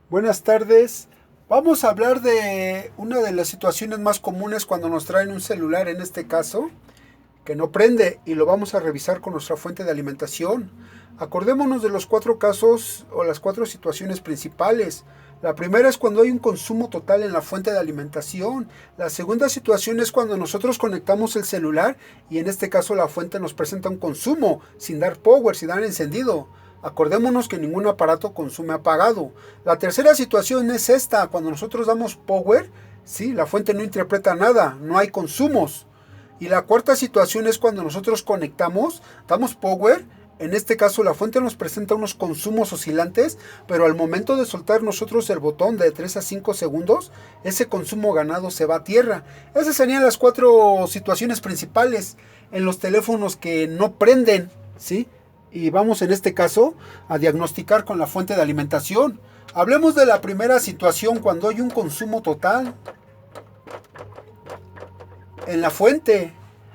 Buenas tardes. Vamos a hablar de una de las situaciones más comunes cuando nos traen un celular, en este caso, que no prende, y lo vamos a revisar con nuestra fuente de alimentación. Acordémonos de los cuatro casos o las cuatro situaciones principales. La primera es cuando hay un consumo total en la fuente de alimentación. La segunda situación es cuando nosotros conectamos el celular y en este caso la fuente nos presenta un consumo sin dar power, sin dar encendido. Acordémonos que ningún aparato consume apagado. La tercera situación es esta, cuando nosotros damos power, sí, la fuente no interpreta nada, no hay consumos. Y la cuarta situación es cuando nosotros conectamos, damos power, en este caso la fuente nos presenta unos consumos oscilantes, pero al momento de soltar nosotros el botón de 3 a 5 segundos, ese consumo ganado se va a tierra. Esas serían las cuatro situaciones principales en los teléfonos que no prenden, ¿sí? Y vamos en este caso a diagnosticar con la fuente de alimentación. Hablemos de la primera situación cuando hay un consumo total en la fuente.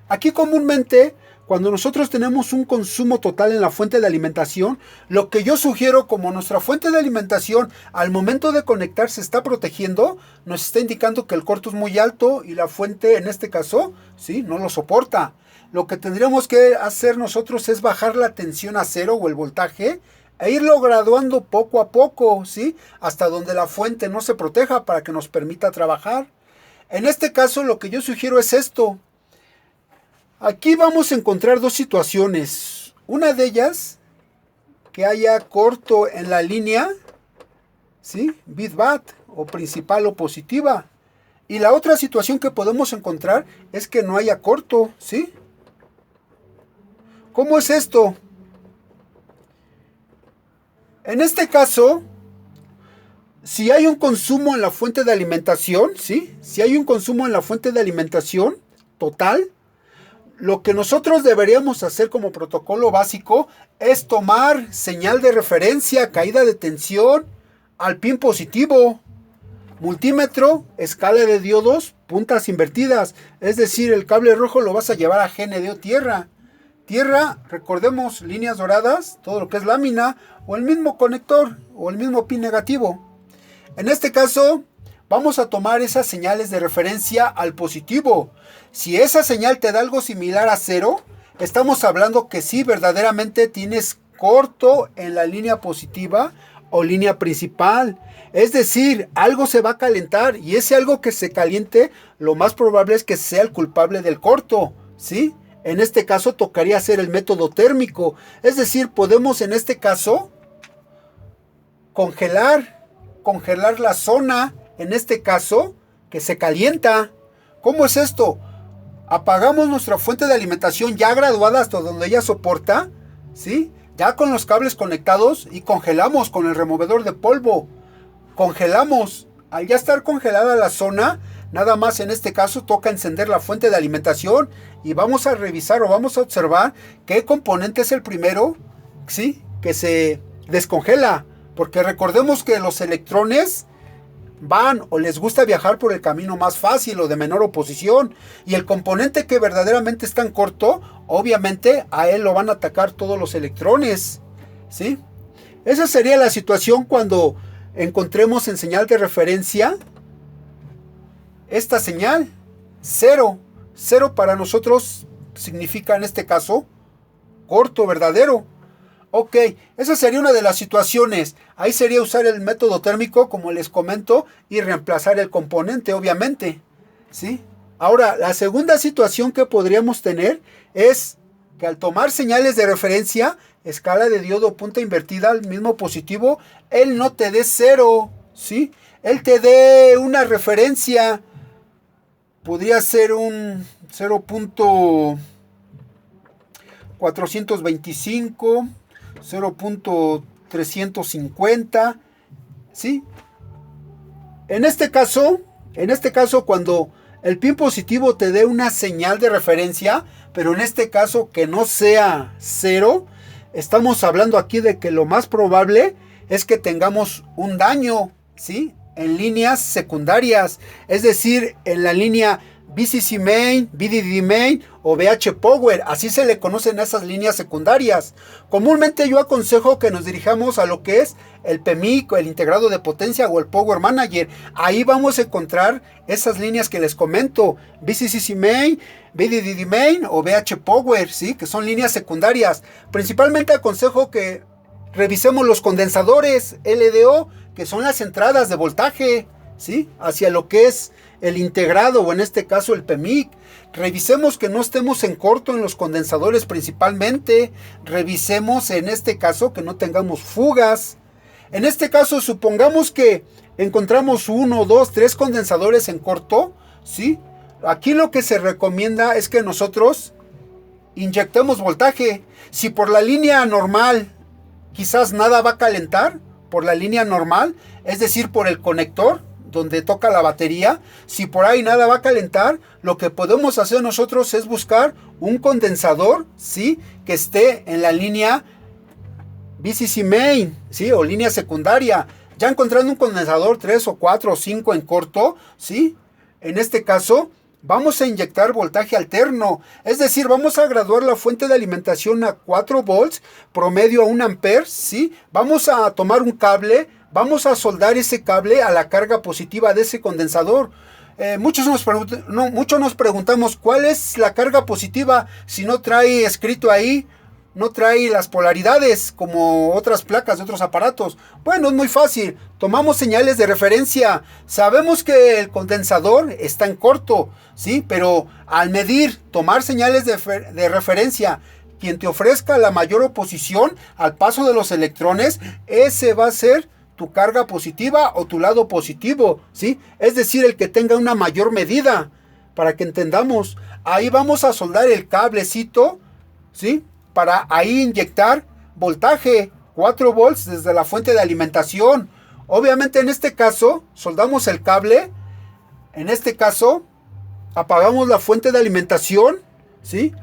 Aquí comúnmente, cuando nosotros tenemos un consumo total en la fuente de alimentación, lo que yo sugiero, como nuestra fuente de alimentación al momento de conectar se está protegiendo, nos está indicando que el corto es muy alto y la fuente en este caso, sí, no lo soporta. Lo que tendríamos que hacer nosotros es bajar la tensión a cero o el voltaje e irlo graduando poco a poco, ¿sí? Hasta donde la fuente no se proteja para que nos permita trabajar. En este caso lo que yo sugiero es esto. Aquí vamos a encontrar dos situaciones. Una de ellas, que haya corto en la línea, ¿sí? Bit-bat o principal o positiva. Y la otra situación que podemos encontrar es que no haya corto, ¿sí? ¿Cómo es esto? En este caso, si hay un consumo en la fuente de alimentación, ¿sí? Si hay un consumo en la fuente de alimentación total, lo que nosotros deberíamos hacer como protocolo básico es tomar señal de referencia, caída de tensión al pin positivo, multímetro, escala de diodos, puntas invertidas. Es decir, el cable rojo lo vas a llevar a GND o tierra. Tierra, recordemos, líneas doradas, todo lo que es lámina, o el mismo conector, o el mismo pin negativo. En este caso, vamos a tomar esas señales de referencia al positivo. Si esa señal te da algo similar a cero, estamos hablando que sí, verdaderamente tienes corto en la línea positiva o línea principal. Es decir, algo se va a calentar y ese algo que se caliente, lo más probable es que sea el culpable del corto, ¿sí? En este caso tocaría hacer el método térmico. Es decir, podemos en este caso congelar la zona, en este caso, que se calienta. ¿Cómo es esto? Apagamos nuestra fuente de alimentación ya graduada hasta donde ella soporta, ¿sí? Ya con los cables conectados y congelamos con el removedor de polvo. Congelamos. Al ya estar congelada la zona, nada más en este caso toca encender la fuente de alimentación y vamos a revisar o vamos a observar qué componente es el primero, ¿sí? Que se descongela. Porque recordemos que los electrones van o les gusta viajar por el camino más fácil o de menor oposición. Y el componente que verdaderamente es tan corto, obviamente a él lo van a atacar todos los electrones, ¿sí? Esa sería la situación cuando encontremos en señal de referencia esta señal, cero. Cero para nosotros significa en este caso corto verdadero. Ok, esa sería una de las situaciones. Ahí sería usar el método térmico, como les comento, y reemplazar el componente, obviamente, ¿sí? Ahora, la segunda situación que podríamos tener es que al tomar señales de referencia, escala de diodo punta invertida al mismo positivo, él no te dé cero, ¿sí? Él te dé una referencia. Podría ser un 0.425, 0.350, ¿sí? En este caso, cuando el pin positivo te dé una señal de referencia, pero en este caso que no sea cero, estamos hablando aquí de que lo más probable es que tengamos un daño, ¿sí? En líneas secundarias, es decir, en la línea VCC Main, VDD Main o VH Power, así se le conocen a esas líneas secundarias. Comúnmente yo aconsejo que nos dirijamos a lo que es el PMIC, el integrado de potencia o el Power Manager. Ahí vamos a encontrar esas líneas que les comento, VCC Main, VDD Main o VH Power, ¿sí? Que son líneas secundarias. Principalmente aconsejo que revisemos los condensadores LDO, que son las entradas de voltaje, ¿sí? Hacia lo que es el integrado o en este caso el PMIC. Revisemos que no estemos en corto en los condensadores principalmente. Revisemos en este caso que no tengamos fugas. En este caso supongamos que encontramos 1, 2, 3 condensadores en corto, ¿sí? Aquí lo que se recomienda es que nosotros inyectemos voltaje. Si por la línea normal quizás nada va a calentar, por la línea normal, es decir, por el conector donde toca la batería, si por ahí nada va a calentar, lo que podemos hacer nosotros es buscar un condensador, ¿sí? Que esté en la línea VCC Main, ¿sí? O línea secundaria. Ya encontrando un condensador 3 o 4 o 5 en corto, ¿sí? En este caso vamos a inyectar voltaje alterno, es decir, vamos a graduar la fuente de alimentación a 4 volts, promedio a 1 ampere, ¿sí? Vamos a tomar un cable, vamos a soldar ese cable a la carga positiva de ese condensador. Muchos nos preguntamos cuál es la carga positiva si no trae escrito ahí, no trae las polaridades como otras placas de otros aparatos. Bueno, es muy fácil, tomamos señales de referencia, sabemos que el condensador está en corto, ¿sí? Pero al medir, tomar señales de referencia, quien te ofrezca la mayor oposición al paso de los electrones, ese va a ser tu carga positiva o tu lado positivo, ¿sí? Es decir, el que tenga una mayor medida, para que entendamos. Ahí vamos a soldar el cablecito, ¿sí? Para ahí inyectar voltaje, 4 volts desde la fuente de alimentación. Obviamente en este caso, soldamos el cable, en este caso, apagamos la fuente de alimentación, ¿sí?